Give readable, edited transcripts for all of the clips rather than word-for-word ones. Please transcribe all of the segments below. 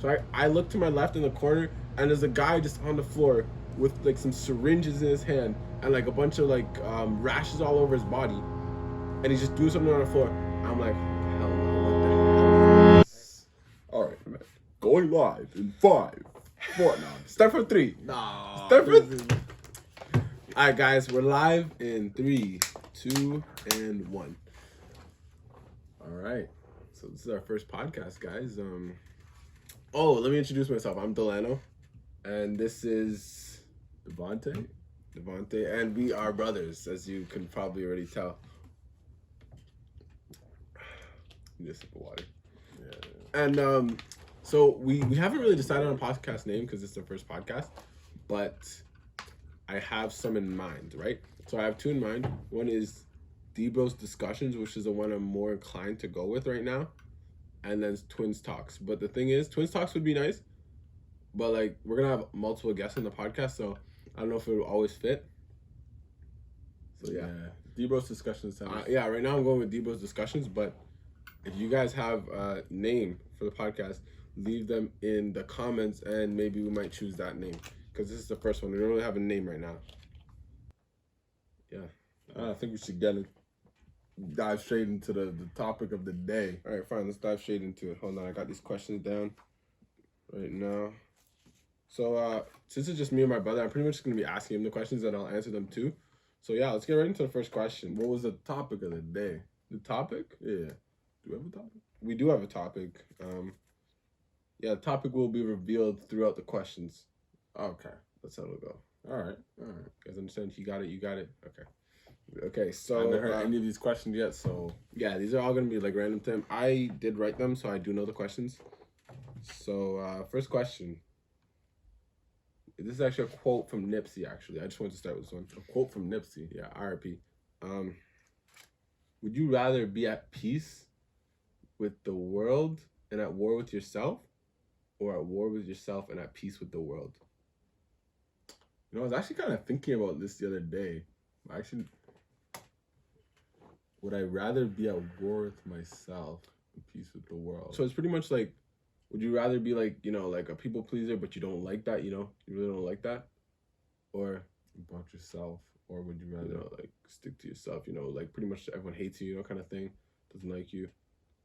So I look to my left in the corner, and there's a guy just on the floor with like some syringes in his hand and like a bunch of like rashes all over his body, and he's just doing something on the floor. I'm like, hell no, what the hell is this? All right, man. Going live in 5, 4 now. Start from 3. Nah. Start from. All right, guys, we're live in 3, 2, and 1. All right, so this is our first podcast, guys. Oh, let me introduce myself. I'm Delano, and this is Devontae, and we are brothers, as you can probably already tell. Just sip of water. Yeah. And so we haven't really decided on a podcast name because it's the first podcast, but I have some in mind, right? So I have 2 in mind. One is DBros Discussions, which is the one I'm more inclined to go with right now. And then Twins Talks. But the thing is, Twins Talks would be nice, but like we're gonna have multiple guests on the podcast, so I don't know if it will always fit. So yeah. DBros Discussions. Yeah, right now I'm going with DBros Discussions, but if you guys have a name for the podcast, leave them in the comments and maybe we might choose that name. Because this is the first one. We don't really have a name right now. Yeah. I think we should dive straight into the topic of the day. All right, fine. Let's dive straight into it. Hold on. I got these questions down right now. So since it's just me and my brother, I'm pretty much just going to be asking him the questions and I'll answer them too. So yeah, let's get right into the first question. What was the topic of the day? The topic? Yeah. Do we have a topic? We do have a topic. Yeah, the topic will be revealed throughout the questions. Okay. That's how it'll go. All right. You guys understand? You got it. You got it. Okay. So I haven't heard any of these questions yet. So yeah, these are all gonna be like random time. I did write them, so I do know the questions. So first question. This is actually a quote from Nipsey. Actually, I just wanted to start with this one. A quote from Nipsey. Yeah, RIP. Would you rather be at peace with the world and at war with yourself, or at war with yourself and at peace with the world? You know, I was actually kind of thinking about this the other day. Would I rather be at war with myself and peace with the world? So it's pretty much like, would you rather be like, you know, like a people pleaser, but you don't like that, you know? You really don't like that? Or about yourself? Or would you rather, you know, like stick to yourself, you know, like pretty much everyone hates you, you know, kind of thing, doesn't like you,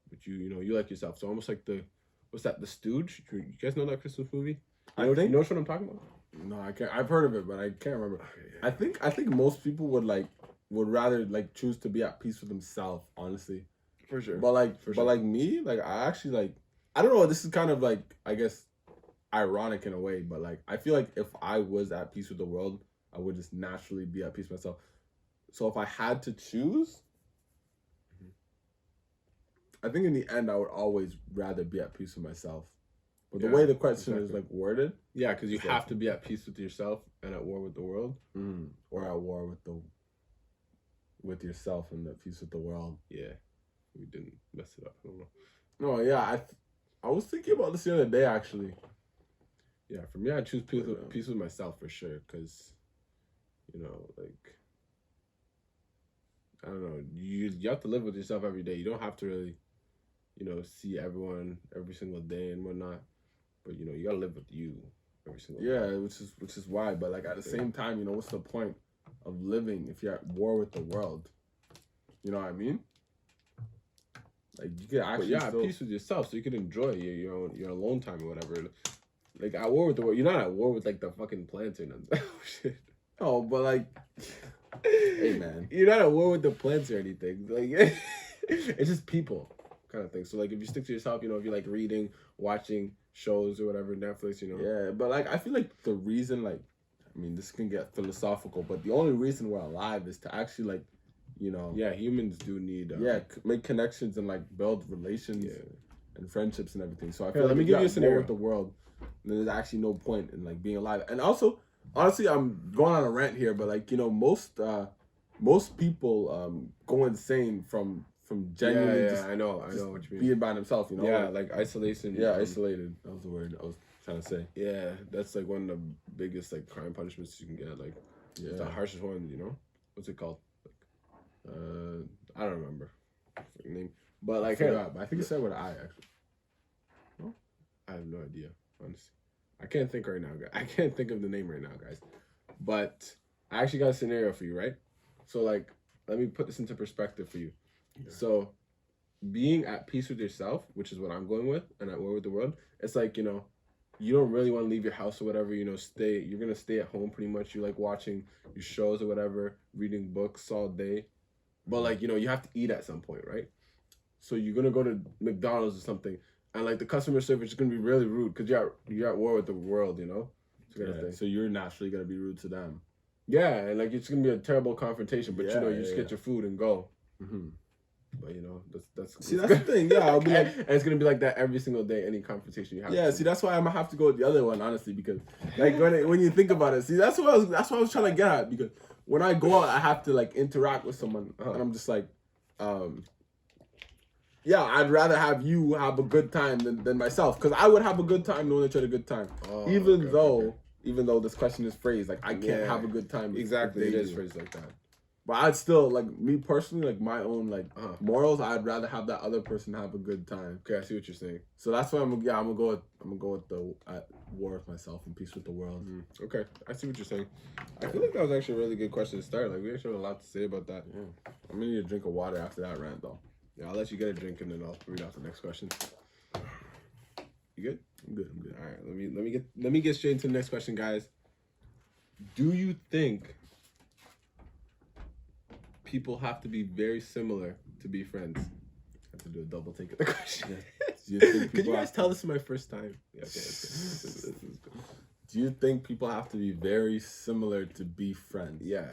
but you know, you like yourself. So almost like what's that, The Stooge? You guys know that Christmas movie? You know what I'm talking about? No, I can't. I've heard of it, but I can't remember. Okay, yeah. I think most people would rather like choose to be at peace with themselves, honestly. For sure. But like me, like I actually like, I don't know. This is kind of like, I guess, ironic in a way, but like I feel like if I was at peace with the world, I would just naturally be at peace with myself. So if I had to choose, I think in the end I would always rather be at peace with myself. But the way the question is like worded, yeah, because you have to be at peace with yourself and at war with the world, or at war with yourself and at peace with the world. Yeah, we didn't mess it up. I don't know. No, yeah, I was thinking about this the other day actually. Yeah, for me, I choose peace with myself for sure, because, you know, like, I don't know, you have to live with yourself every day. You don't have to really, you know, see everyone every single day and whatnot. But, you know, you gotta live with you every single day. Yeah, which is why. But like at the same time, you know, what's the point of living if you're at war with the world? You know what I mean? Like you could actually at peace with yourself, so you can enjoy your alone time or whatever. Like at war with the world, you're not at war with like the fucking plants or nothing. Oh shit. Oh, but like, hey man, you're not at war with the plants or anything. Like it's just people kind of thing. So like if you stick to yourself, you know, if you like reading, watching shows or whatever, Netflix, you know. Yeah, but like I feel like the reason, like, I mean, this can get philosophical, but the only reason we're alive is to actually like, you know. Yeah, humans do need. Make connections and like build relations and friendships and everything. So I feel like let me give you a scenario with the world. There's actually no point in like being alive. And also, honestly, I'm going on a rant here, but like, you know, most people go insane from genuinely just I know what you mean. Being by themselves, you know. Yeah, like isolation. Yeah, isolated. That was the word I was trying to say. Yeah, that's like one of the biggest like crime punishments you can get. Like, it's the harshest one. You know, what's it called? Like, I don't remember the name, but like, I think it said with an I actually. No? I have no idea, honestly. I can't think right now, guys. I can't think of the name right now, guys. But I actually got a scenario for you, right? So, like, let me put this into perspective for you. Yeah. So, being at peace with yourself, which is what I'm going with, and at war with the world, it's like, you don't really want to leave your house or whatever, you're going to stay at home pretty much. You like watching your shows or whatever, reading books all day. But, like, you have to eat at some point, right? So you're going to go to McDonald's or something, and, like, the customer service is going to be really rude because you're at war with the world, So you're naturally going to be rude to them. Yeah, and, like, it's going to be a terrible confrontation, but, you just get your food and go. Mm-hmm. But that's see, that's the thing. Yeah, I'll be like, and it's gonna be like that every single day. Any confrontation you have. Yeah, see, that's why I'm gonna have to go with the other one, honestly, because like when you think about it, see, that's what I was trying to get at. Because when I go out, I have to like interact with someone, and I'm just like, yeah, I'd rather have you have a good time than myself, because I would have a good time knowing that you had a good time, even though this question is phrased like I can't have a good time. Exactly, it is phrased like that. But I'd still, like, me personally, like, my own, like, morals, I'd rather have that other person have a good time. Okay, I see what you're saying. So that's why I'm gonna go with the at war with myself and peace with the world. Mm-hmm. Okay, I see what you're saying. I feel like that was actually a really good question to start. Like, we actually have a lot to say about that. Yeah. I'm gonna need a drink of water after that rant, though. Yeah, I'll let you get a drink and then I'll read out the next question. You good? I'm good. All right, let me get straight into the next question, guys. Do you think people have to be very similar to be friends? I have to do a double take of the question. Yeah. Could you guys tell this is my first time? Yeah, okay. Do you think people have to be very similar to be friends? Yeah.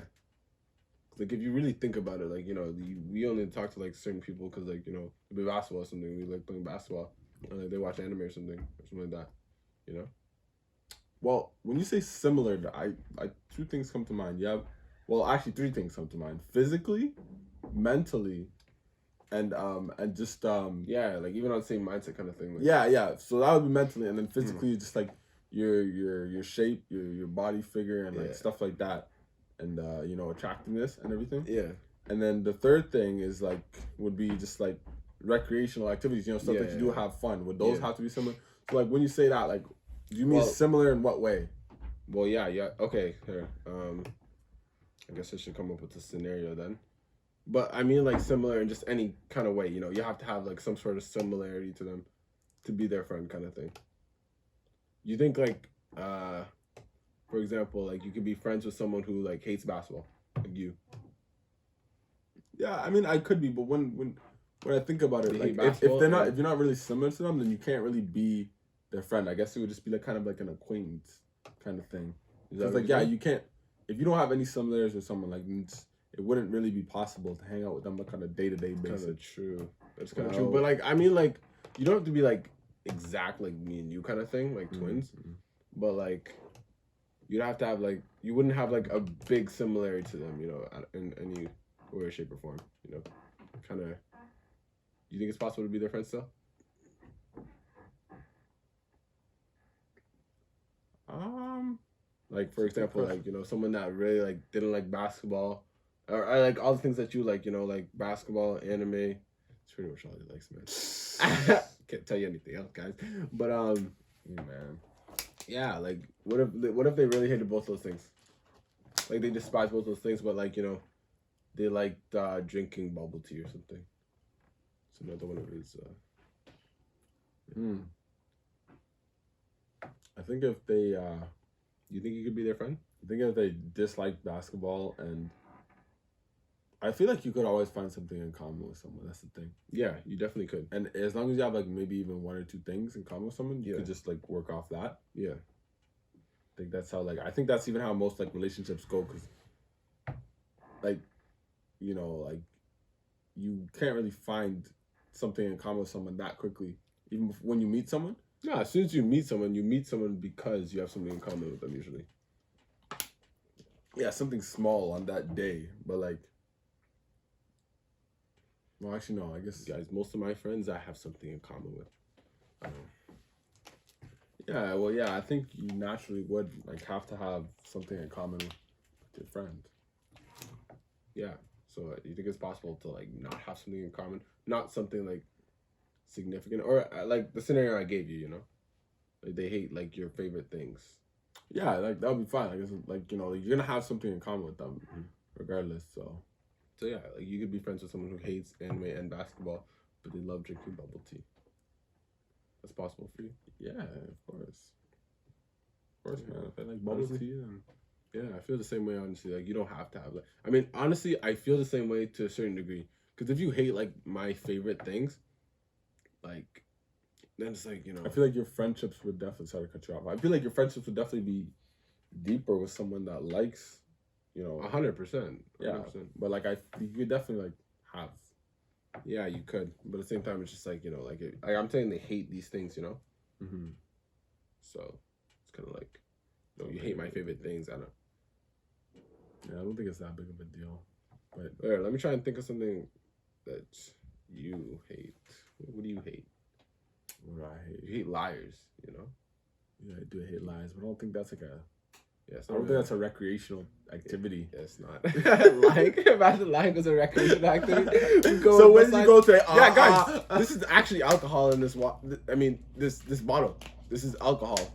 Like, if you really think about it, like, we only talk to, like, certain people because, like, they play basketball or something. We like playing basketball. Or, like, they watch anime or something like that, Well, when you say similar, I two things come to mind. Yeah. Well, actually, three things come to mind: physically, mentally, and just yeah, like even on the same mindset kind of thing. Like, yeah. So that would be mentally, and then physically, just like your shape, your body figure, and like stuff like that, and attractiveness and everything. Yeah. And then the third thing is would be just like recreational activities, stuff that you do have fun. Would those have to be similar? So like when you say that, like, do you mean similar in what way? Well, yeah. Okay, here. I guess I should come up with a scenario then. But I mean, like, similar in just any kind of way, you have to have, like, some sort of similarity to them to be their friend kind of thing. You think, like, for example, like, you could be friends with someone who, like, hates basketball, like you. Yeah, I mean, I could be, but when I think about it, like, if you're not really similar to them, then you can't really be their friend. I guess it would just be like kind of like an acquaintance kind of thing. Because like, you can't. If you don't have any similarities with someone, like, it wouldn't really be possible to hang out with them like on a day-to-day basis. Kind of true. That's kind of true. But, like, I mean, like, you don't have to be, like, exact, like, me and you kind of thing, like twins. Mm-hmm. But, like, you'd have to have, like, you wouldn't have, like, a big similarity to them, in any way, shape, or form, kind of. You think it's possible to be their friend still? Like, for example, like, someone that really, like, didn't like basketball, or like all the things that you like, like basketball, anime. It's pretty much all he likes, man. Can't tell you anything else, guys. But man, yeah, like, what if they really hated both those things? Like, they despise both those things, but, like, they liked drinking bubble tea or something. So another one of his. I think if they. You think you could be their friend? I think if they dislike basketball, and I feel like you could always find something in common with someone. That's the thing. Yeah, you definitely could. And as long as you have, like, maybe even one or two things in common with someone, you could just, like, work off that. Yeah. I think that's even how most, like, relationships go, because, like, like, you can't really find something in common with someone that quickly, even when you meet someone. No, as soon as you meet someone because you have something in common with them, usually. Yeah, something small on that day, but, like, well, actually, no, I guess. Guys, most of my friends I have something in common with. Yeah, well, yeah, I think you naturally would, like, have to have something in common with your friend. Yeah, so you think it's possible to, like, not have something in common? Not something, like, significant, or like the scenario I gave you, Like they hate like your favorite things. Yeah, like that would be fine. Like it's like, you know, you're gonna have something in common with them, regardless. So yeah, like you could be friends with someone who hates anime and basketball, but they love drinking bubble tea. That's possible for you. Yeah, of course. Of course, man. If I like bubble tea, and yeah, I feel the same way. Honestly, like you don't have to have like. I mean, honestly, I feel the same way to a certain degree. Because if you hate like my favorite things, like, then it's like, you know. I feel like your friendships would definitely start to cut you off. I feel like your friendships would definitely be deeper with someone that likes, you know, 100%. Yeah, but like you could definitely like have. Yeah, you could, but at the same time, it's just like, you know, like I'm saying they hate these things, you know. Mm-hmm. So it's kind of like, you know, you hate my favorite things. I don't think it's that big of a deal. But let me try and think of something that you hate. What do you hate? What do I hate? You hate liars, you know. Yeah, I do hate lies, but I don't think that's like a. Yeah, I don't think that's a recreational activity. Yeah, it's not. Lying, imagine lying was a recreational activity. So when you go to yeah, guys, this is actually alcohol in this. I mean, this bottle. This is alcohol.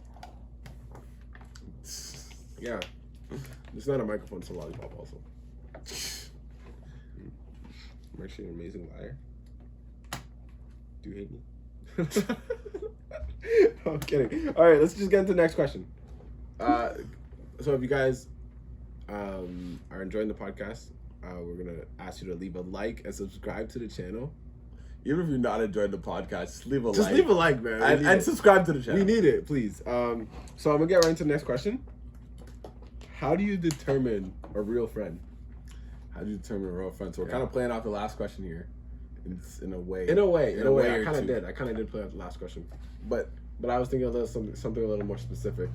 Yeah, it's not a microphone. It's a lollipop. Also, I'm actually an amazing liar. Do you hate me? I'm kidding. All right, let's just get into the next question. So if you guys are enjoying the podcast, we're gonna ask you to leave a like and subscribe to the channel. Even if you're not enjoying the podcast, just leave a like. Just leave a like, man, and subscribe to the channel. We need it, please. So I'm gonna get right into the next question. How do you determine a real friend? How do you determine a real friend? So we're kind of playing off the last question here, in a way. In a way, I kind of did. I kind of did play off the last question, but I was thinking of something a little more specific.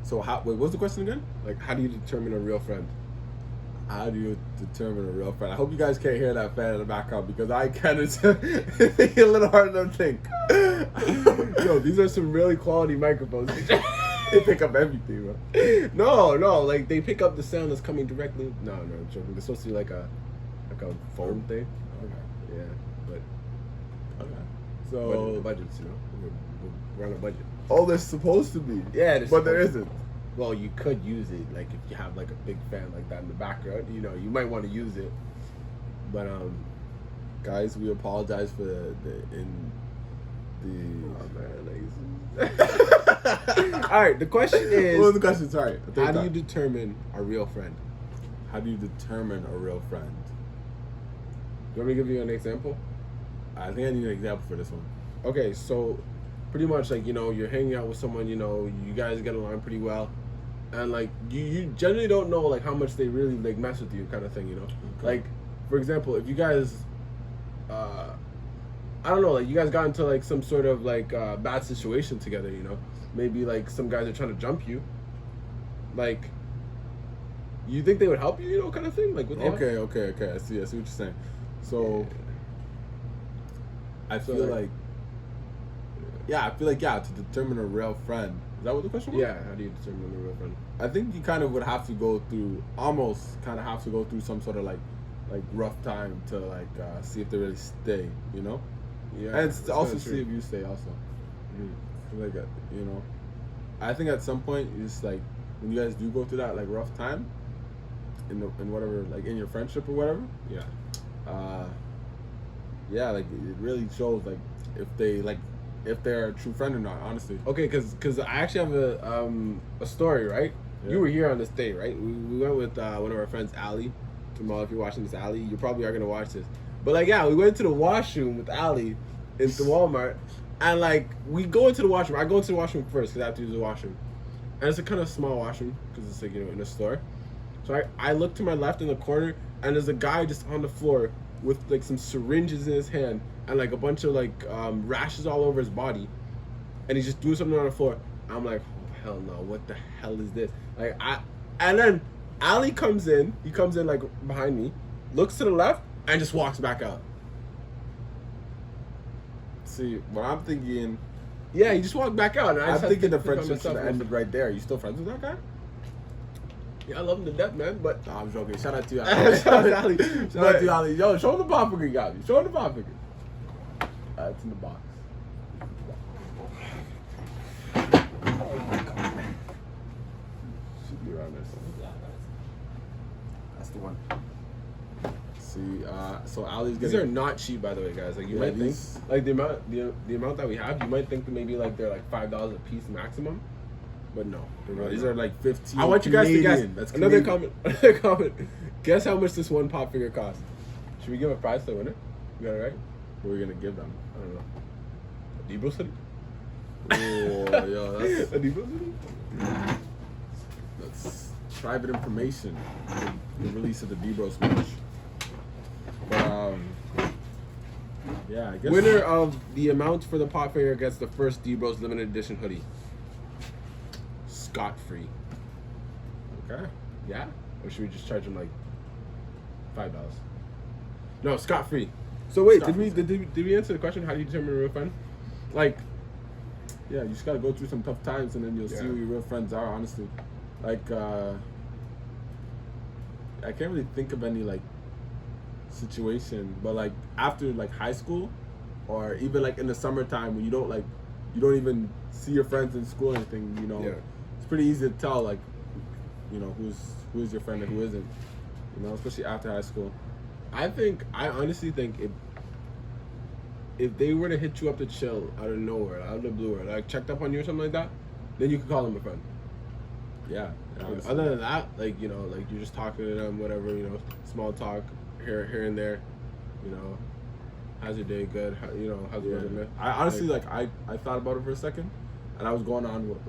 So what was the question again? Like, how do you determine a real friend? How do you determine a real friend? I hope you guys can't hear that fan in the background because I kind of think a little hard to think. Yo, these are some really quality microphones. They pick up everything, bro. No, like they pick up the sound that's coming directly. No, I'm joking. They're supposed to be like a phone thing. Okay. Yeah, but okay. So budgets, you know, we're on a budget. Oh, they're supposed to be. Yeah, but there isn't. Well, you could use it, like if you have like a big fan like that in the background, you know, you might want to use it. But guys, we apologize for the All right, the question is. What was the question? Sorry. How do you determine a real friend? How do you determine a real friend? You want me to give you an example? I think I need an example for this one. Okay, so pretty much like, you know, you're hanging out with someone, you know, you guys get along pretty well, and like you generally don't know like how much they really like mess with you, kind of thing, you know. Okay. Like for example, if you guys I don't know, like you guys got into like some sort of like bad situation together, you know, maybe like some guys are trying to jump you, like you think they would help you, you know, kind of thing, like okay, I see what you're saying. So I feel like to determine a real friend. Is that what the question was? Yeah, how do you determine a real friend? I think you kind of would have to go through, some sort of like rough time to like see if they really stay, you know? Yeah. And also see if you stay also. Like, you know, I think at some point, you just like, when you guys do go through that like rough time, in whatever, like in your friendship or whatever. Yeah. Yeah, like it really shows like if they're a true friend or not, honestly. Okay, because I actually have a story, right? Yeah. You were here on this day, right? We went with one of our friends, Ali. Jamal, if you're watching this, Ali, you probably are going to watch this. But, like, yeah, we went to the washroom with Ali into Walmart. And, like, we go into the washroom. I go into the washroom first because I have to use the washroom. And it's a kind of small washroom because it's, like, you know, in a store. So I look to my left in the corner, and there's a guy just on the floor with, like, some syringes in his hand and, like, a bunch of, like, rashes all over his body. And he's just doing something on the floor. I'm like, oh, hell no, what the hell is this? Like, and then Ali comes in. He comes in, like, behind me, looks to the left, and just walks back out. See, what I'm thinking... Yeah, he just walked back out. And I'm thinking the friendship should have ended right there. Are you still friends with that guy? Yeah, I love him to death, man, but... No, I'm joking. Shout out to you, Ali. Shout out to you, Ali. Yo, show him the pop figure you got me. Show him the pop figure. It's in the box. That's the one. See, so Ali's These getting. are not cheap, by the way, guys. Like you Yeah, might think, these- like the amount that we have, you might think that maybe like they're like $5 a piece maximum, but no, they're Bro, really these not. are like 15. I want you guys to guess. Canadian. That's Another Canadian. comment. Another comment. Guess how much this one pop figure costs. Should we give a prize to the winner? You got it right? What are we gonna give them? I don't know. A DBros hoodie? Oh, yo, that's A DBros hoodie? That's private information. The release of the DBros merch. But yeah, I guess Winner of the amount for the pop figure gets the first DBros limited edition hoodie. Scot free. Okay. Yeah? Or should we just charge him like $5? No, scot free. So wait, Scot-free. did we answer the question? How do you determine a real friend? Like, Yeah, you just gotta go through some tough times and then you'll Yeah. see who your real friends are. Honestly, like I can't really think of any like situation, but like after like high school, or even like in the summertime when you don't even see your friends in school or anything. You know, Yeah. it's pretty easy to tell like, you know, who's your friend and who isn't. You know, especially after high school. I honestly think if they were to hit you up to chill out of nowhere, out of the blue, or like checked up on you or something like that, then you could call them a friend. Yeah. honestly. Other than that, like, you know, like you're just talking to them, whatever, you know, small talk here and there, you know, how's your day? Good. How, you know, how's the Yeah. weather, man? I honestly like I thought about it for a second, and I was going on with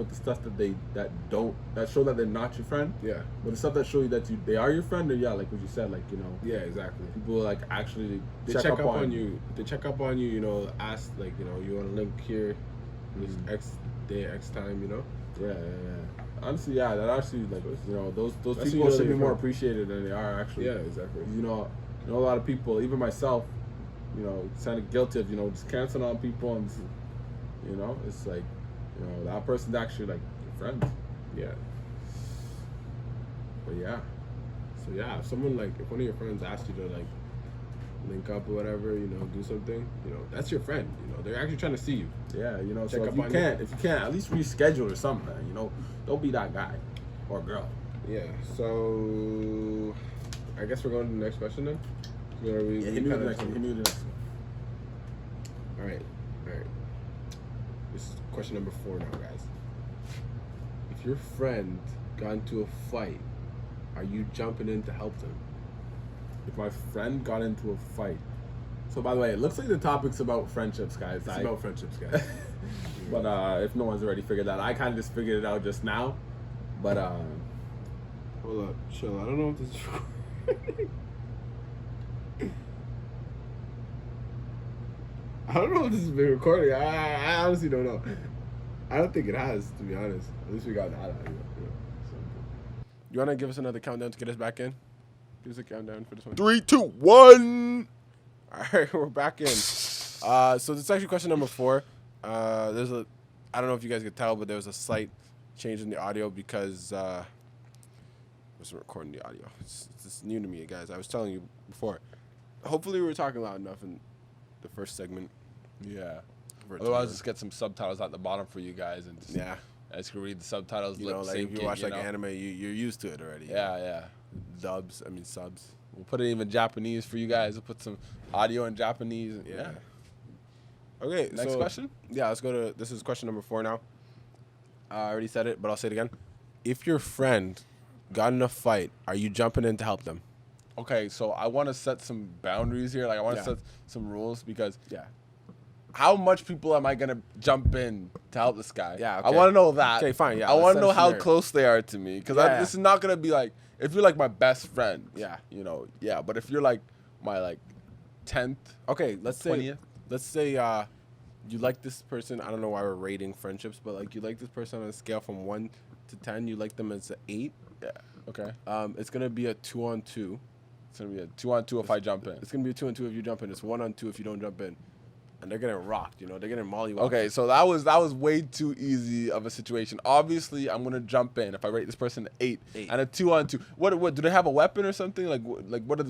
the stuff that show that they're not your friend, Yeah. but the stuff that show you that they are your friend, or yeah, like what you said, like, you know, Yeah, exactly. people like actually They check up on you. They check up on you, you know, ask like, you know, you want to link here, this X day, X time, you know. Yeah. Honestly, yeah, that actually like, you know, those That's people you know should they're be your more friend. appreciated than they are actually. Yeah, exactly. You know, a lot of people, even myself, you know, kind of guilty of, you know, just canceling on people, and you know, it's like, you know, that person's actually like your friend. Yeah. But yeah, So yeah, if someone like, if one of your friends asks you to like link up or whatever, you know, do something, you know, that's your friend. You know, they're actually trying to see you. yeah, you know, Check so up if you on can't, at least reschedule or something, man. You know, don't be that guy or girl. Yeah. So I guess we're going to the next question then. Hit me Hit me with the next one. All right. This is question number 4 now, guys. If your friend got into a fight, are you jumping in to help them? If my friend got into a fight. So by the way, it looks like the topic's about friendships, guys. It's about friendships, guys. But if no one's already figured that, I kind of just figured it out just now. But Hold up, chill. I don't know if this is. I don't know if this has been recording. I honestly don't know. I don't think it has, to be honest. At least we got that out of it. You want to give us another countdown to get us back in? Give us a countdown for this one. 3, 2, 1. All right, we're back in. So this is actually question number 4. I don't know if you guys could tell, but there was a slight change in the audio because I wasn't recording the audio. It's new to me, guys. I was telling you before. Hopefully, we were talking loud enough in the first segment. Yeah. for it to Otherwise, work. just get some subtitles at the bottom for you guys, and just, Yeah. I just can read the subtitles. You know, like if you syncing, watch like know? anime, you're used to it already. Yeah. Subs. We'll put it even Japanese for you guys. We'll put some audio in Japanese. Yeah. Okay. Next question? Yeah, let's go to. This is question number 4 now. I already said it, but I'll say it again. If your friend got in a fight, are you jumping in to help them? Okay, so I want to set some boundaries here. Like, I want to Yeah. set some rules because Yeah. how much people am I going to jump in to help this guy? Yeah, I okay. want to know that. Okay, fine, yeah, I let's want set to a know how scenario. close they are to me because Yeah. this is not going to be like, if you're like my best friend. Yeah. You know, yeah. But if you're like my like 10th. Okay, let's say 20th? You like this person. I don't know why we're rating friendships, but like you like this person on a scale from 1 to 10. You like them as an 8. Yeah. Okay. It's gonna be a 2-on-2. It's going to be a 2-on-2 if I jump in. It's gonna be a 2-on-2 if you jump in. It's 1-on-2 if you don't jump in, and they're getting rocked. You know, they're getting mollywhopped. Okay, so that was way too easy of a situation. Obviously, I'm gonna jump in if I rate this person an 8 and a 2-on-2. What do they have a weapon or something? Like what is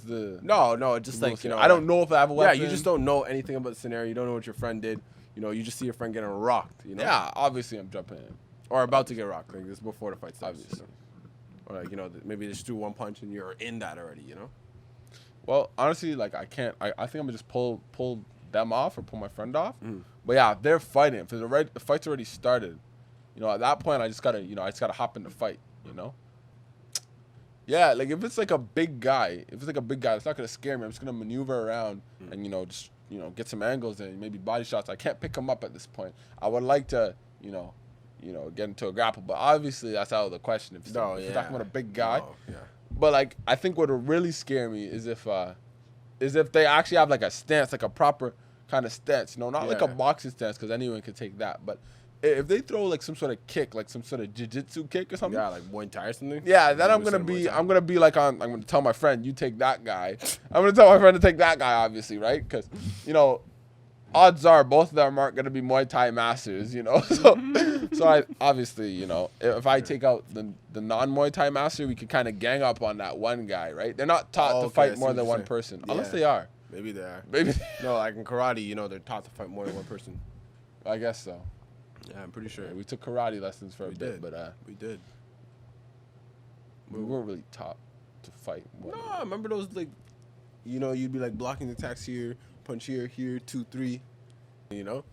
the No, just the like rules you here? know. I don't know if I have a weapon. Yeah, you just don't know anything about the scenario. You don't know what your friend did. You know, you just see your friend getting rocked. You know. Yeah, obviously I'm jumping in. Or about to get rocked. Like, this is before the fight starts. Obviously. Or, like, you know, maybe just do one punch and you're in that already, you know? Well, honestly, like, I can't. I think I'm going to just pull them off or pull my friend off. But, yeah, if they're fighting, if the fight's already started, you know, at that point, I just got to hop in the fight, you know? Yeah, like, if it's, like, a big guy, it's not going to scare me. I'm just going to maneuver around and, you know, just, you know, get some angles and maybe body shots. I can't pick him up at this point. I would like to, you know, get into a grapple. But obviously, that's out of the question. If you're talking about a big guy. No, yeah. But, like, I think what would really scare me is if they actually have, like, a stance, like a proper kind of stance. You know, not like a boxing stance, because anyone can take that. But if they throw, like, some sort of kick, like some sort of jiu-jitsu kick or something. Yeah, like Muay Thai or something. Yeah, then I'm going to be like I'm going to tell my friend, you take that guy. I'm going to tell my friend to take that guy, obviously, right? Because, you know, odds are both of them aren't going to be Muay Thai masters, you know. So I obviously, you know, if I take out the non-Muay Thai master, we can kind of gang up on that one guy, right? They're not taught to fight more than one person, unless they are. Maybe they are. Maybe. No, like in karate, you know, they're taught to fight more than one person. I guess so. Yeah, I'm pretty sure. Yeah, we took karate lessons for a bit, but we did. We weren't really taught to fight. No, I remember those, like, you know, you'd be like blocking the attacks here, punch here, 2, 3, you know,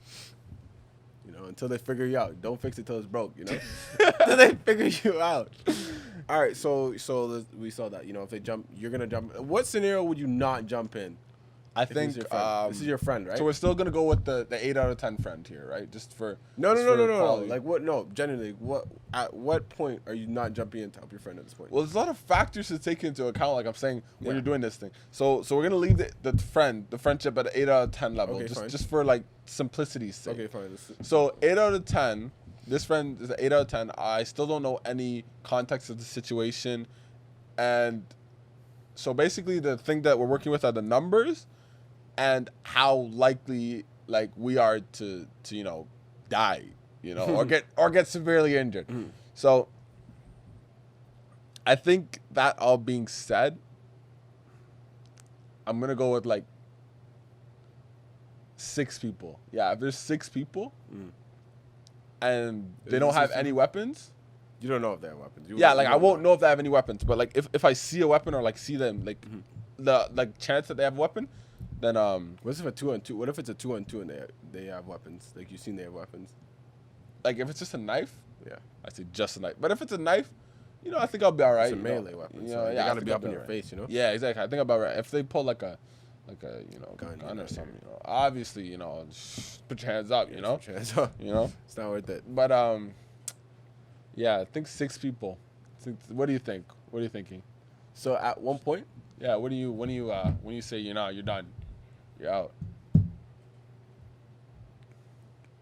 until they figure you out. Don't fix it till it's broke, you know. Until they figure you out. All right, so we saw that, you know, if they jump, you're gonna jump. What scenario would you not jump in? I think this is your friend, right? So we're still gonna go with the 8 out of 10 friend here, right? Just for no. Like what? No, genuinely, at what point are you not jumping in to help your friend at this point? Well, there's a lot of factors to take into account. Like I'm saying, when you're doing this thing. So we're gonna leave the friendship at an 8 out of 10 level, okay, just for like simplicity's sake. Okay, fine. So 8 out of 10. This friend is an 8 out of 10. I still don't know any context of the situation, and so basically the thing that we're working with are the numbers. And how likely, like, we are to you know, die, you know, or get severely injured. So I think that all being said, I'm gonna go with like 6 people. Yeah, if there's 6 people, and they don't have any weapons. You don't know if they have weapons. I won't know if they have any weapons. But like, if I see a weapon or like see them, like the like chance that they have a weapon. Then what if it's a 2-on-2? What if it's a 2-on-2 and they have weapons? Like you've seen they have weapons. Like if it's just a knife, yeah, I say just a knife. But if it's a knife, you know, I think I'll be all right. It's a melee weapon. You know, so you gotta be up in your face, you know. Yeah, exactly. I think I'll be all right. If they pull like a you know gun or something, you know, obviously, you know, put your hands up, you know. Put your hands up. You know, it's not worth it. But yeah, I think 6 people. What do you think? What are you thinking? So at one point, yeah, when you say you're done. You're out.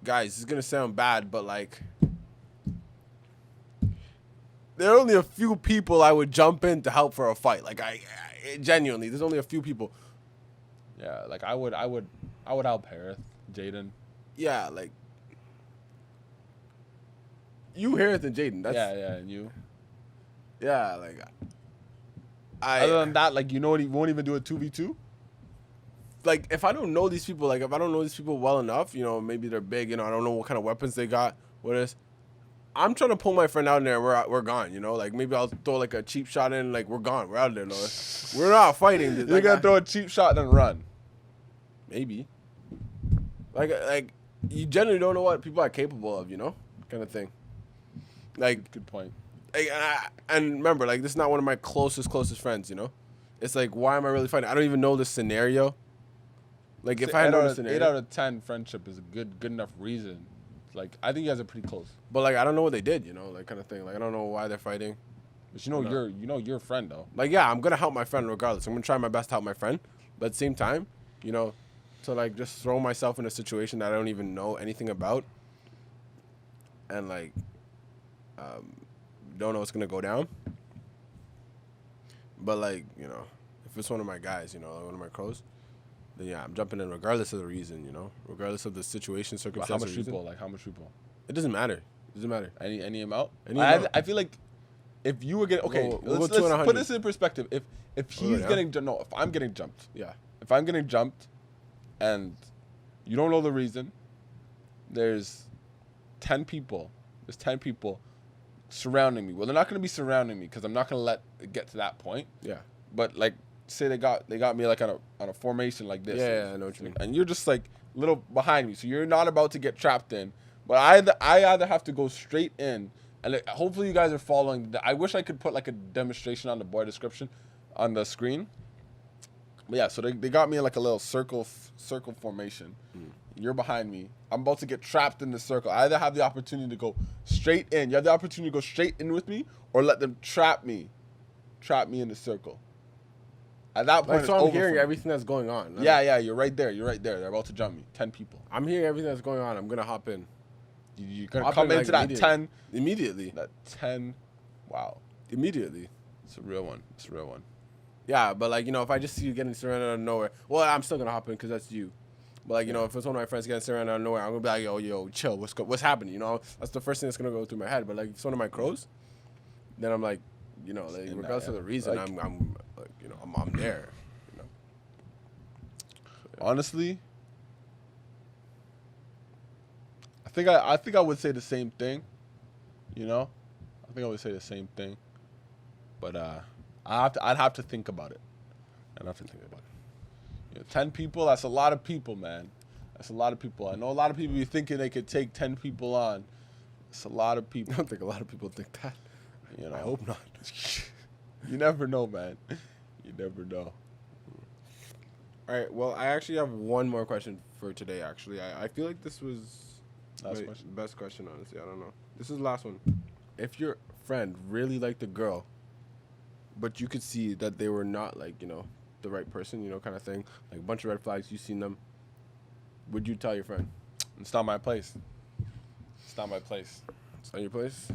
Guys, this is going to sound bad, but, like, there are only a few people I would jump in to help for a fight. Like, I genuinely, there's only a few people. Yeah, like, I would help Harith, Jaden. Yeah, like, you, Harith, and Jaden. Yeah, and you. Yeah, like, other than that, like, you know, you won't even do a 2v2? Like, if I don't know these people, like, if I don't know these people well enough, you know, maybe they're big, you know, I don't know what kind of weapons they got, what is. I'm trying to pull my friend out in there, we're gone, you know? Like, maybe I'll throw, like, a cheap shot in, like, we're gone, we're out of there, no. We're not fighting. You're like, gonna throw a cheap shot and then run. Maybe. Like, you generally don't know what people are capable of, you know? Kind of thing. Like. Good point. And remember, like, this is not one of my closest friends, you know? It's like, why am I really fighting? I don't even know this scenario. Like, if I know the scenario. 8 out of 10 friendship is a good enough reason. Like, I think you guys are pretty close. But, like, I don't know what they did, you know? Like, kind of thing. Like, I don't know why they're fighting. But you know you're a friend, though. Like, yeah, I'm going to help my friend regardless. I'm going to try my best to help my friend. But at the same time, you know, to, like, just throw myself in a situation that I don't even know anything about. And, like, don't know what's going to go down. But, like, you know, if it's one of my guys, you know, one of my crows, then, yeah, I'm jumping in regardless of the reason, you know, regardless of the situation, circumstance. How much people? Like, how much people? It doesn't matter. It doesn't matter. Any amount? I feel like if you were getting... Okay, let's put this in perspective. If he's getting... No, if I'm getting jumped. Yeah. If I'm getting jumped and you don't know the reason, there's 10 people There's 10 people surrounding me. Well, they're not gonna be surrounding me because I'm not gonna let it get to that point. Yeah. But like, say they got me like on a formation like this. Yeah, I know what you mean. And you're just like a little behind me, so you're not about to get trapped in. But I either have to go straight in, and like, hopefully you guys are following. I wish I could put like a demonstration on the board description on the screen. But yeah, so they got me in like a little circle formation. You're behind me. I'm about to get trapped in the circle. I either have the opportunity to go straight in. You have the opportunity to go straight in with me, or let them trap me in the circle. At that point, Like, so I'm hearing everything that's going on. Yeah, you're right there. They're about to jump me. 10 people. I'm hearing everything that's going on. I'm gonna hop in. You're gonna come into that 10 immediately. That 10. Wow, Immediately. it's a real one. Yeah, but like, you know, if I just see you getting surrounded out of nowhere, well, I'm still gonna hop in because that's you. But like, you know, if it's one of my friends getting surrounded out of nowhere, I'm gonna be like, yo, chill. What's happening? You know, that's the first thing that's gonna go through my head. But like, if it's one of my crows, then I'm like, you know, like, regardless of the reason, like, I'm like, you know, I'm there. You know. So, yeah. Honestly, I think I would say the same thing. You know, I think I would say the same thing. But I'd have to think about it. You know, 10 people, that's a lot of people, man. That's a lot of people. I know a lot of people be thinking they could take 10 people on. It's a lot of people. I don't think a lot of people think that. You know, I hope not. You never know, man. You never know. All right. Well, I actually have one more question for today. Actually, I feel like this was best question. Honestly, I don't know. This is the last one. If your friend really liked a girl, but you could see that they were not, like, you know, the right person, you know, kind of thing, like a bunch of red flags, you've seen them, would you tell your friend? It's not my place. It's not my place. It's not your place?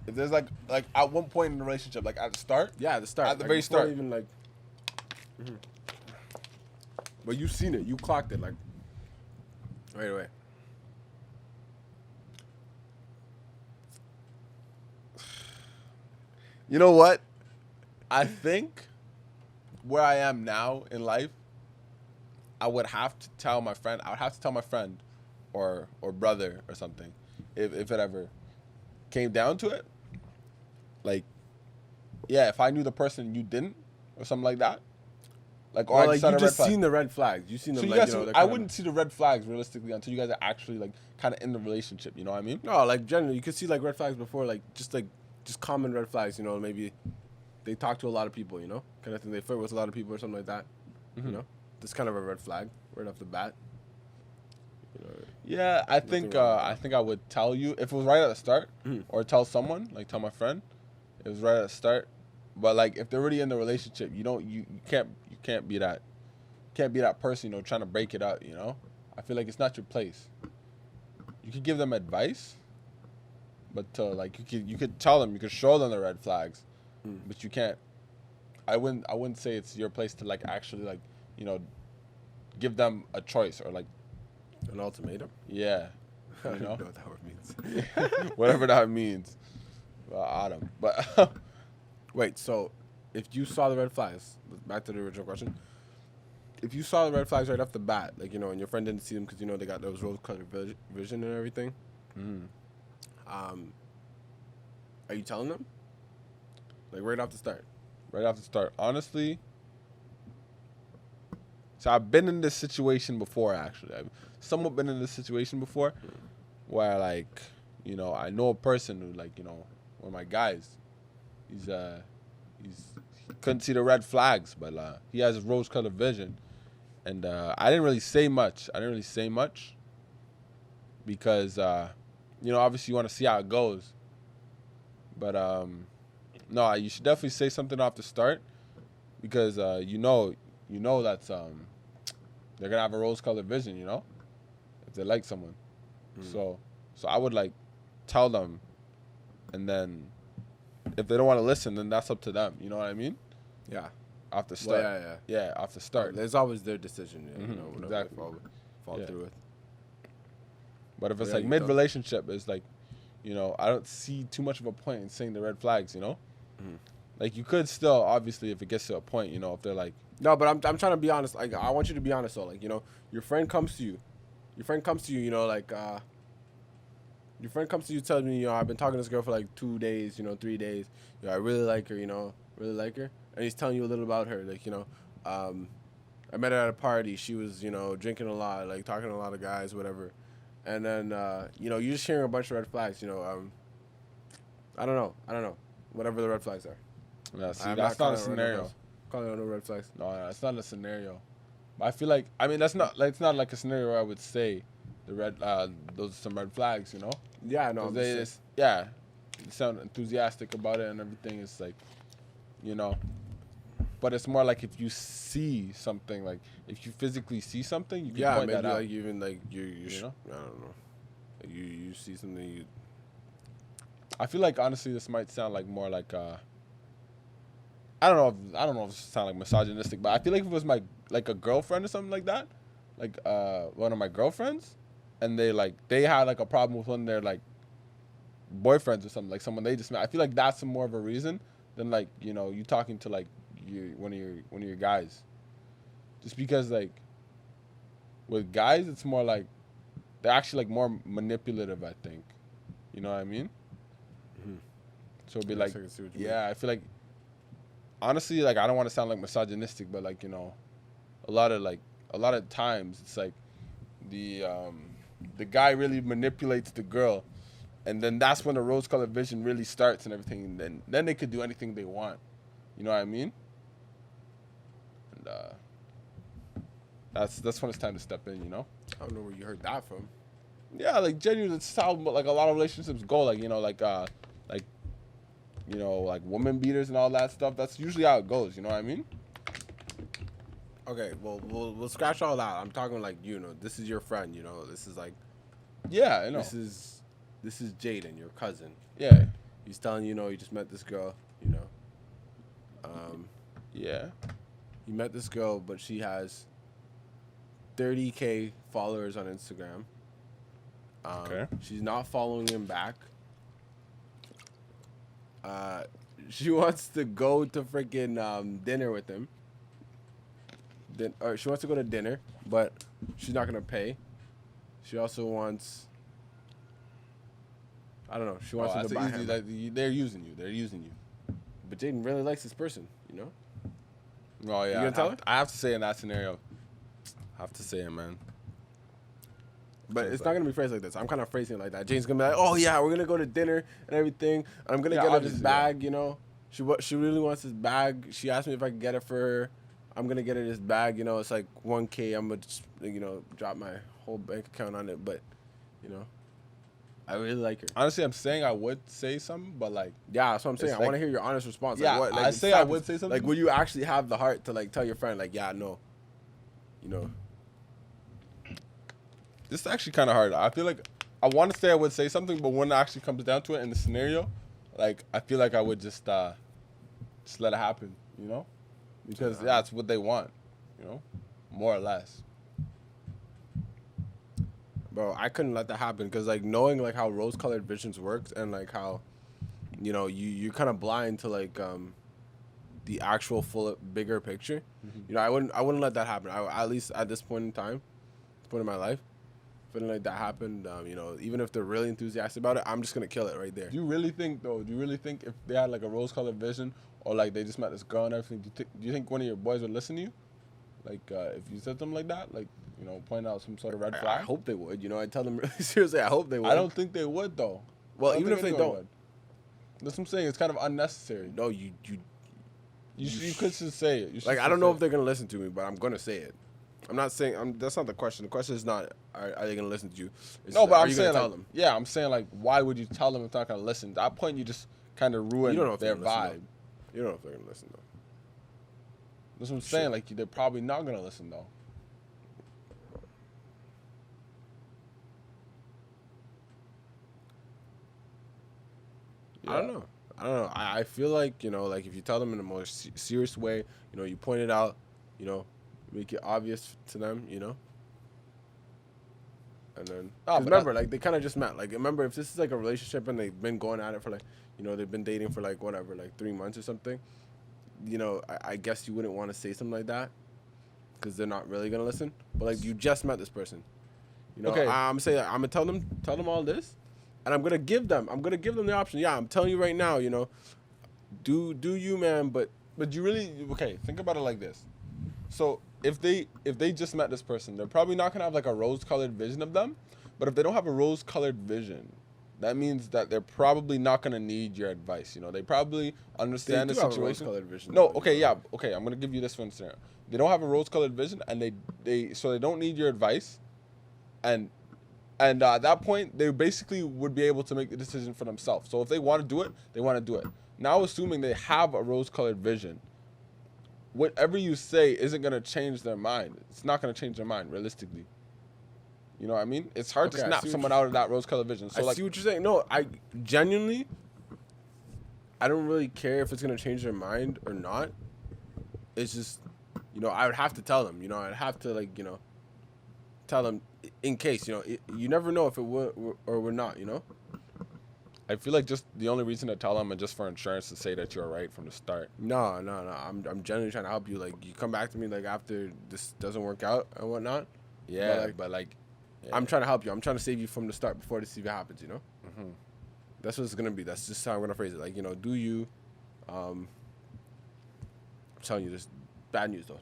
If there's like at one point in the relationship, like at the start. Yeah, at the start. At the like very start. Even like. But you've seen it. You clocked it like right away. You know what? I think where I am now in life, I would have to tell my friend. I would have to tell my friend, or brother or something, if it ever came down to it. Like, yeah, if I knew the person you didn't, or something like that. Like, or well, I like, you just seen the red flags. You seen them. So like, you know, I wouldn't see the red flags realistically until you guys are actually like kind of in the relationship. You know what I mean? No, like generally, you could see like red flags before, like just common red flags. You know, maybe they talk to a lot of people. You know, kind of thing. They flirt with a lot of people or something like that. Mm-hmm. You know, that's kind of a red flag right off the bat. You know, yeah, I think I would tell you if it was right at the start, or tell someone, like tell my friend, it was right at the start. But like if they're already in the relationship, you can't be that person, you know, trying to break it up. You know, I feel like it's not your place. You could give them advice, but like you could tell them, you could show them the red flags, but you can't. I wouldn't say it's your place to like actually like, you know, give them a choice or like an ultimatum. Yeah, I you don't know know what that word means. Whatever that means. Adam, but wait. So, if you saw the red flags, back to the original question. If you saw the red flags right off the bat, like, you know, and your friend didn't see them because, you know, they got those rose-colored vision and everything, are you telling them? Like, right off the start? Right off the start. Honestly, so I've been in this situation before, actually. I've somewhat been in this situation before where, like, you know, I know a person who, like, you know, one of my guys, he couldn't see the red flags, but he has rose-colored vision. And I didn't really say much. Because, you know, obviously you want to see how it goes. But, no, you should definitely say something off the start. Because, you know that's, they're going to have a rose-colored vision, you know? If they like someone. So I would, like, tell them. And then if they don't want to listen, then that's up to them. You know what I mean? Yeah. Off the start. Well, yeah, off the start. There's always their decision, you know, whatever exactly. they fall through with. But if it's like mid-relationship, it's like, you know, I don't see too much of a point in saying the red flags, you know? Like, you could still, obviously, if it gets to a point, you know, if they're like... No, but I'm trying to be honest. Like, I want you to be honest, though. Like, you know, your friend comes to you. You know, like, Your friend comes to you, tells me, I've been talking to this girl for like 2 days, 3 days. I really like her, really like her. And he's telling you a little about her, like, I met her at a party. She was, drinking a lot, like talking to a lot of guys, whatever. And then, you're just hearing a bunch of red flags, I don't know. Whatever the red flags are. Yeah, see, that's not a scenario. Calling out no red flags. No, it's not a scenario. But I feel like, it's not like a scenario where I would say those are some red flags, Yeah, no. They sound enthusiastic about it and everything. It's like, but it's more like if you see something, like if you physically see something, you can point that out. Like even like you I don't know. Like you see something. I feel like honestly, this might sound like more like I don't know if it sounds like misogynistic, but I feel like if it was like a girlfriend or something like that, like one of my girlfriends, and they had like a problem with one of their like boyfriends or something, like someone they just met. I feel like that's more of a reason than like you talking to like one of your guys, just because like with guys it's more like they're actually like more manipulative. I think, you know what I mean. Mm-hmm. So it'd be like, I feel like honestly, like I don't want to sound like misogynistic, but like a lot of times it's like the guy really manipulates the girl, and then that's when the rose-colored vision really starts and everything, and then they could do anything they want. You know what I mean? And that's when it's time to step in. I don't know where you heard that from. Yeah, like genuinely, it's how like a lot of relationships go. Like like woman beaters and all that stuff. That's usually how it goes. You know what I mean? Okay, well, we'll scratch all that. I'm talking like this is your friend. This is like, yeah, I know. This is Jaden, your cousin. Yeah. He's telling you, you just met this girl. Yeah. You met this girl, but she has 30K followers on Instagram. Okay. She's not following him back. She wants to go to freaking dinner with him. Or she wants to go to dinner, but she's not gonna pay. She also wants. I don't know. She wants to buy him. Like, they're using you. But Jaden really likes this person, Oh yeah. You gonna tell her? I have to say in that scenario. I have to say it, man. But it's not gonna be phrased like this. I'm kind of phrasing it like that. Jane's gonna be like, "Oh yeah, we're gonna go to dinner and everything. And I'm gonna get her this bag, She really wants this bag. She asked me if I could get it for her. I'm gonna get her this bag. It's like 1K. I'm gonna just drop my whole bank account on it. But I really like her. Honestly, I'm saying I would say something, but like, yeah, that's what I'm saying. I want to hear your honest response. Yeah, like, I say I would say something. Like, would you actually have the heart to like tell your friend like, yeah, no, This is actually kind of hard. I feel like I want to say I would say something, but when it actually comes down to it in the scenario, like I feel like I would just let it happen, because that's what they want, more or less. Bro, I couldn't let that happen because like knowing like how rose-colored visions works and like how, you're kind of blind to like the actual full bigger picture. Mm-hmm. I wouldn't let that happen. At least at this point in time, this point in my life. Feeling like that happened, even if they're really enthusiastic about it, I'm just gonna kill it right there. Do you really think if they had like a rose-colored vision or like they just met this girl and everything, do you think one of your boys would listen to you? Like if you said something like that, like point out some sort of red flag? I hope they would. I tell them really seriously. I hope they would. I don't think they would though. Well, even if they don't, would. That's what I'm saying. It's kind of unnecessary. No, you could just say it. Like I don't know if they're gonna listen to me, but I'm gonna say it. I'm not saying that's not the question. The question is not are they gonna listen to you? No, but I'm saying tell them. Yeah, I'm saying like why would you tell them if they're not gonna listen? At that point, you just kind of ruin their vibe. You don't know if they're gonna listen though. That's what I'm saying. Like they're probably not gonna listen though. Yeah. I don't know. I feel like like if you tell them in a more serious way, you point it out, make it obvious to them, and then remember, like they kind of just met. Like remember, if this is like a relationship and they've been going at it for like, they've been dating for like whatever, like 3 months or something, I guess you wouldn't want to say something like that because they're not really gonna listen. But like you just met this person, Okay. I'm saying I'm gonna tell them all this, and I'm gonna give them the option. Yeah, I'm telling you right now, you know, do you, man, but But you really okay? Think about it like this. So if they just met this person, they're probably not gonna have like a rose-colored vision of them. But if they don't have a rose-colored vision, that means that they're probably not gonna need your advice. You know, they probably understand the situation. Rose-colored vision. No, okay, yeah, okay. I'm gonna give you this one scenario. They don't have a rose-colored vision, and they don't need your advice, and at that point they basically would be able to make the decision for themselves. So if they want to do it, they want to do it. Now, assuming they have a rose-colored vision, whatever you say isn't gonna change their mind. It's not gonna change their mind realistically. You know what I mean? It's hard to snap someone out of that rose-colored vision. So I see what you're saying. No, I genuinely, I don't really care if it's gonna change their mind or not. It's just, you know, I would have to tell them. You know, I'd have to, like, you know, tell them in case. You know, you never know if it would or would not. You know. I feel like just the only reason to tell them is just for insurance to say that you're right from the start. No. I'm genuinely trying to help you. Like, you come back to me like after this doesn't work out and whatnot. Yeah, but yeah. I'm trying to help you. I'm trying to save you from the start before this even happens. You know. Mm-hmm. That's what it's gonna be. That's just how I'm gonna phrase it. Like, you know, do you? I'm telling you, this bad news though.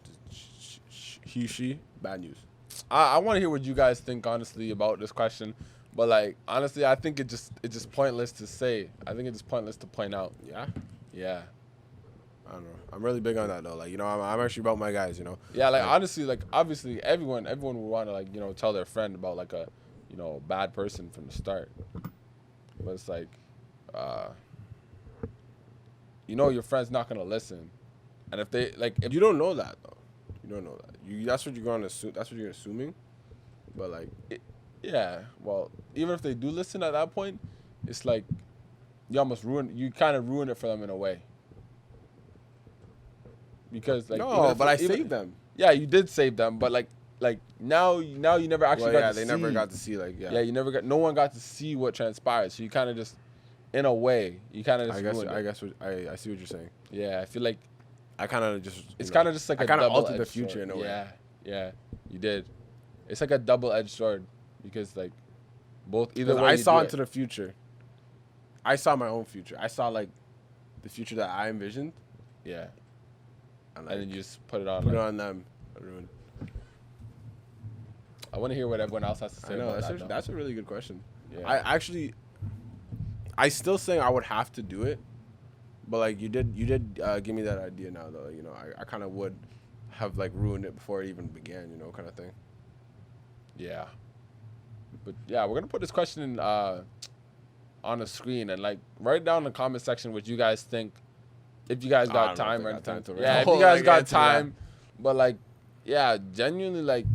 She, bad news. I want to hear what you guys think honestly about this question, but like honestly, I think it's just pointless to say. I think it's just pointless to point out. Yeah. Yeah. I don't know. I'm really big on that though. Like, you know, I'm actually about my guys. You know. Yeah, like honestly, like obviously, everyone would want to, like, you know, tell their friend about like a, you know, bad person from the start. But it's like, you know, your friend's not gonna listen, and if they like, if You don't know that though. You don't know that. That's what you're going to assume. That's what you're assuming. But like, yeah, well, even if they do listen at that point, it's like you kind of ruin it for them in a way. Because like, no, but I saved them. Yeah, you did save them, but like now you never actually got to see. They never got to see, like, yeah. Yeah, no one got to see what transpired. So you kind of just, in a way, you kind of just ruined it. I see what you're saying. Yeah, I feel like I kind of just. It's kind of just like I a kind of double-edged altered the future sword. in a way. Yeah, yeah, you did. It's like a double-edged sword because like both either way. I saw into the future. I saw my own future. I saw like the future that I envisioned. Yeah. And then you just put it on. Put it on them. I want to hear what everyone else has to say. I know about that's a really good question. Yeah. I still think I would have to do it, but like you did give me that idea now though. You know, I kind of would have like ruined it before it even began. You know, kind of thing. Yeah. But yeah, we're gonna put this question on the screen and like write down in the comment section what you guys think. If you guys got time or anything. If you guys got time. But like, yeah, genuinely, like,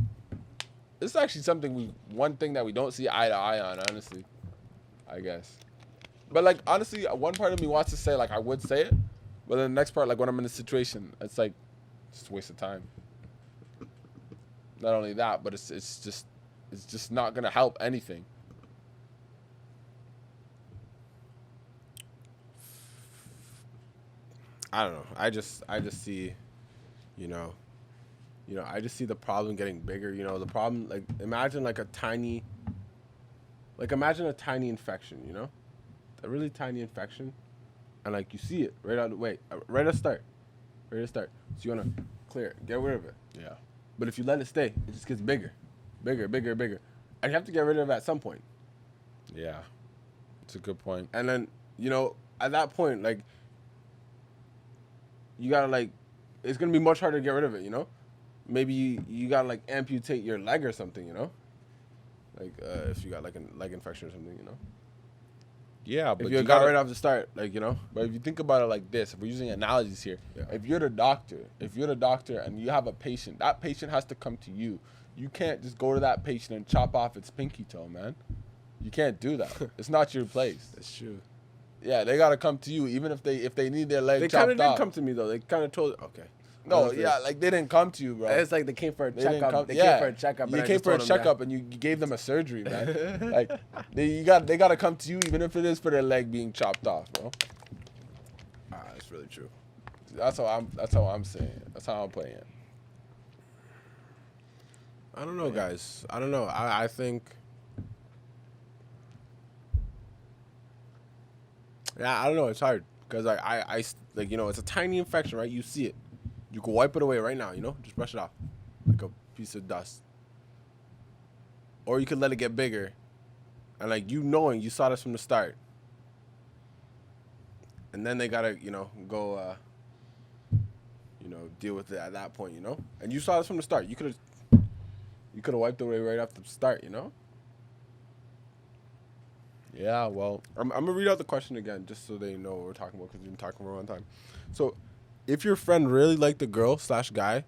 this is actually one thing that we don't see eye to eye on, honestly, I guess. But like, honestly, one part of me wants to say, like, I would say it. But then the next part, like, when I'm in a situation, it's like, just a waste of time. Not only that, but it's just not going to help anything. I don't know. I just see, you know, I just see the problem getting bigger. You know, the problem, like, imagine a tiny infection, you know, a really tiny infection, and like you see it right at the start. So you wanna clear it, get rid of it. Yeah. But if you let it stay, it just gets bigger, and you have to get rid of it at some point. Yeah, it's a good point. And then, you know, at that point, like, you gotta, like, it's gonna be much harder to get rid of it, you know? Maybe you gotta, like, amputate your leg or something, you know? Like, if you got, like, a leg infection or something, you know? Yeah, but if you got right off the start, like, you know? But if you think about it like this, if we're using analogies here, if you're the doctor and you have a patient, that patient has to come to you. You can't just go to that patient and chop off its pinky toe, man. You can't do that. It's not your place. That's true. Yeah, they gotta come to you, even if they need their leg chopped off. They kind of did come to me though. They kind of told. Okay. No, yeah, like they didn't come to you, bro. It's like they came for a checkup. They came for a checkup. You came for a checkup, and you gave them a surgery, man. Like they gotta come to you, even if it is for their leg being chopped off, bro. That's really true. That's how I'm saying. That's how I'm playing it. I don't know, guys. I don't know. I think Yeah, I don't know. It's hard because I like, you know, it's a tiny infection, right? You see it. You can wipe it away right now, you know? Just brush it off like a piece of dust. Or you could let it get bigger. And, like, you knowing you saw this from the start. And then they got to, you know, go, you know, deal with it at that point, you know? And you saw this from the start. You could have wiped it away right off the start, you know? Yeah, well, I'm going to read out the question again just so they know what we're talking about because we've been talking for a long time. So, if your friend really liked the girl/guy,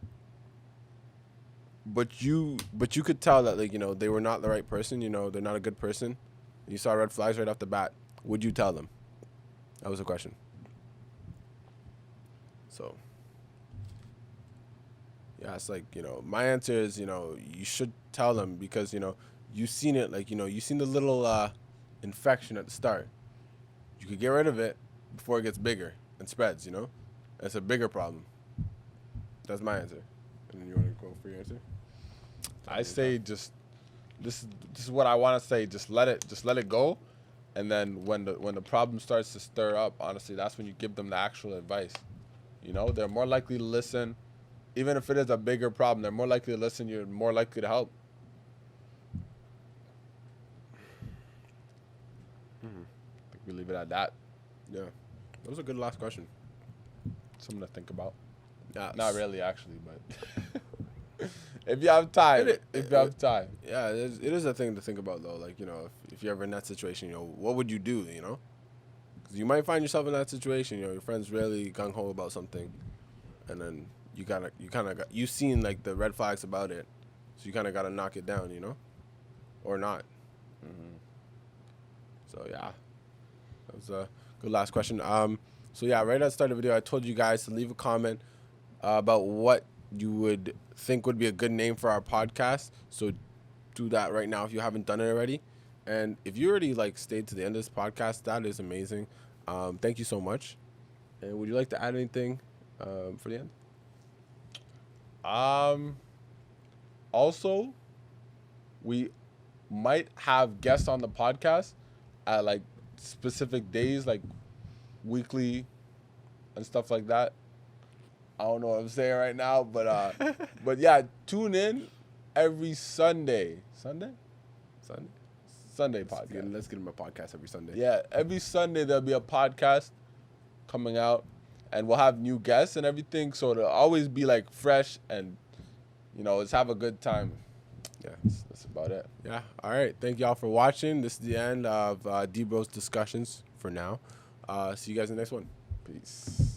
but you could tell that, like, you know, they were not the right person, you know, they're not a good person, and you saw red flags right off the bat, would you tell them? That was the question. So, yeah, it's like, you know, my answer is, you know, you should tell them because, you know, you've seen it, like, you know, you've seen the little infection at the start. You could get rid of it before it gets bigger and spreads, you know? It's a bigger problem. That's my answer. And then you want to go for your answer? I say just this is what I want to say. Just let it go, and then when the problem starts to stir up, honestly, that's when you give them the actual advice. You know, they're more likely to listen, even if it is a bigger problem. They're more likely to listen. You're more likely to help. I think we leave it at that. Yeah. That was a good last question. Something to think about. Yeah, Not really, actually, but if you have time, if you have time. Yeah, it is a thing to think about, though. Like, you know, if you're ever in that situation, you know, what would you do, you know? Because you might find yourself in that situation, you know, your friend's really gung-ho about something, and then you've seen, like, the red flags about it, so you kind of got to knock it down, you know? Or not. So, yeah. That was a good last question. So, yeah, right at the start of the video, I told you guys to leave a comment about what you would think would be a good name for our podcast. So do that right now if you haven't done it already. And if you already, like, stayed to the end of this podcast, that is amazing. Thank you so much. And would you like to add anything for the end? Also, we might have guests on the podcast at, like, specific days, like weekly and stuff like that. I don't know what I'm saying right now, but but yeah, tune in every Sunday. Sunday podcast. Let's get him a podcast every Sunday. Yeah, every Sunday there'll be a podcast coming out, and we'll have new guests and everything. So it'll always be like fresh, and you know, let's have a good time. Yeah, that's about it. Yeah. All right. Thank y'all for watching. This is the end of DBros Discussions for now. See you guys in the next one. Peace.